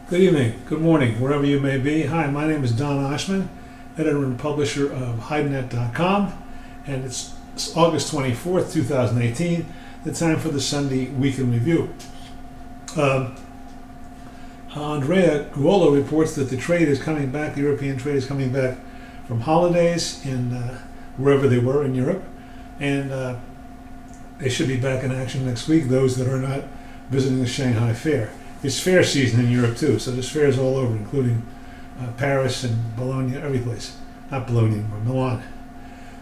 Good evening, good morning, wherever you may be. Hi, my name is Don Oshman, editor and publisher of HideNet.com, and it's August 24th, 2018, the time for the Sunday Weekend Review. Andrea Guolo reports that the trade is coming back, the European trade is coming back from holidays in wherever they were in Europe, and they should be back in action next week, those that are not visiting the Shanghai Fair. It's fair season in Europe too, so there's fairs all over, including Paris and Bologna, every place. Not Bologna, but Milan.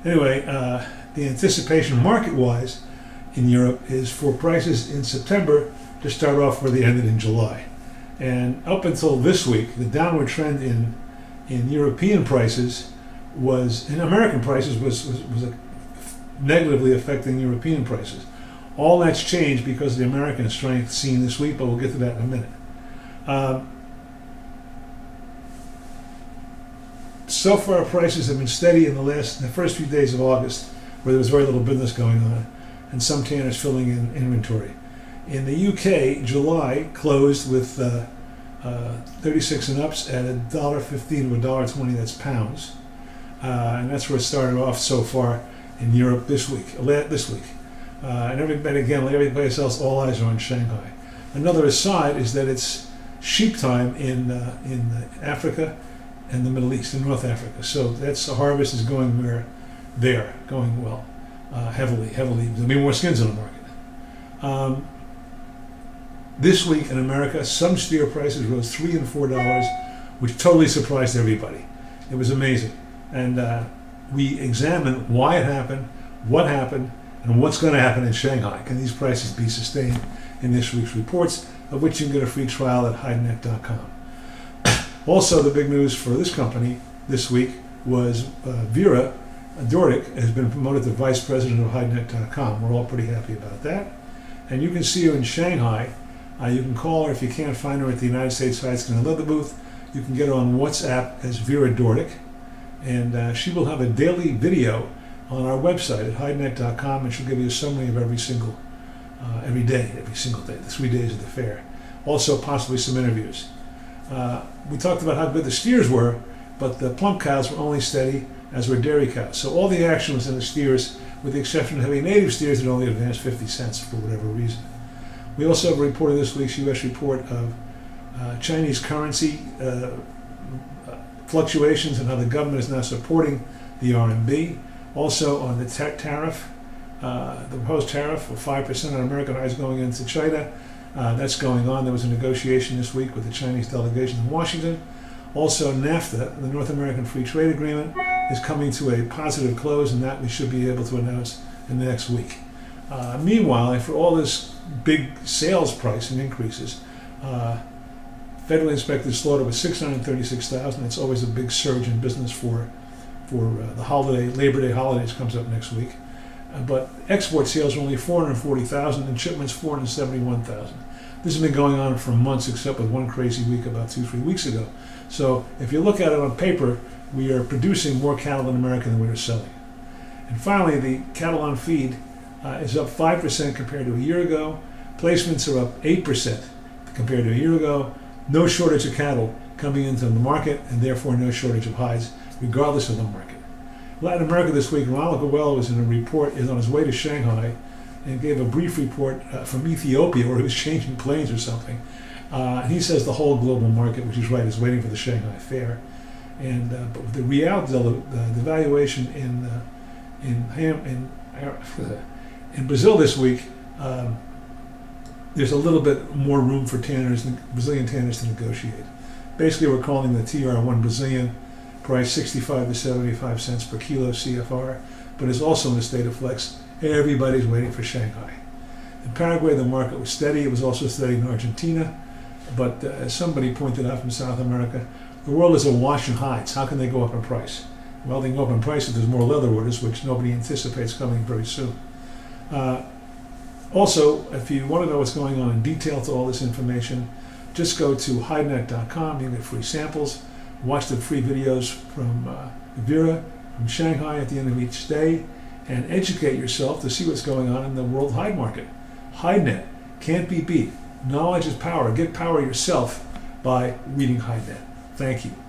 Anyway, the anticipation market-wise in Europe is for prices in September to start off where they ended in July. And up until this week, the downward trend in European prices in American prices was negatively affecting European prices. All that's changed because of the American strength seen this week, but we'll get to that in a minute. So far, prices have been steady in the first few days of August, where there was very little business going on, and some tanners filling in inventory. In the UK, July closed with 36 and ups at $1.15 to $1.20. That's pounds, and that's where it started off so far in Europe this week. And everybody else, all eyes are on Shanghai. Another aside is that it's sheep time in Africa and the Middle East, in North Africa. So the harvest is going going well, heavily. There'll be more skins on the market. This week in America, some steer prices rose $3 and $4, which totally surprised everybody. It was amazing. And we examined why it happened, what happened, and what's going to happen in Shanghai. Can these prices be sustained in this week's reports, of which you can get a free trial at HideNet.com. Also, the big news for this company this week was Vera Dordick has been promoted to Vice President of HideNet.com. We're all pretty happy about that. And you can see her in Shanghai. You can call her if you can't find her at the United States Hide Leather booth. You can get her on WhatsApp as Vera Dordick. And she will have a daily video on our website at HideNet.com, and she'll give you a summary of every single day, the 3 days of the fair. Also, possibly some interviews. We talked about how good the steers were, but the plump cows were only steady, as were dairy cows. So all the action was in the steers, with the exception of heavy native steers that only advanced 50 cents for whatever reason. We also have a report of this week's U.S. report of Chinese currency fluctuations and how the government is now supporting the RMB. Also on the tariff, the proposed tariff of 5% on American hides going into China. That's going on. There was a negotiation this week with the Chinese delegation in Washington. Also, NAFTA, the North American Free Trade Agreement, is coming to a positive close, and that we should be able to announce in the next week. Meanwhile, for all this big sales price and increases, federally inspected slaughter was 636,000. It's always a big surge in business for the holiday, Labor Day holidays comes up next week. But export sales are only 440,000 and shipments 471,000. This has been going on for months, except with one crazy week about 2-3 weeks ago. So if you look at it on paper, we are producing more cattle in America than we are selling. And finally, the cattle on feed is up 5% compared to a year ago. Placements are up 8% compared to a year ago. No shortage of cattle coming into the market, and therefore no shortage of hides, regardless of the market. Latin America this week, Ronald Goel is on his way to Shanghai and gave a brief report from Ethiopia where he was changing planes or something. And he says the whole global market, which he's right, is waiting for the Shanghai Fair. And but the reality, the valuation in Brazil this week, there's a little bit more room for Brazilian tanners to negotiate. Basically, we're calling the TR1 Brazilian price 65 to 75 cents per kilo CFR, but it's also in a state of flex. Everybody's waiting for Shanghai. In Paraguay, the market was steady. It was also steady in Argentina, but as somebody pointed out from South America, the world is awash in hides. How can they go up in price? Well, they can go up in price if there's more leather orders, which nobody anticipates coming very soon. Also, if you want to know what's going on in detail to all this information, just go to HideNet.com. You get free samples. Watch the free videos from Vera from Shanghai at the end of each day, and educate yourself to see what's going on in the world hide market. HideNet can't be beat. Knowledge is power. Get power yourself by reading HideNet. Thank you.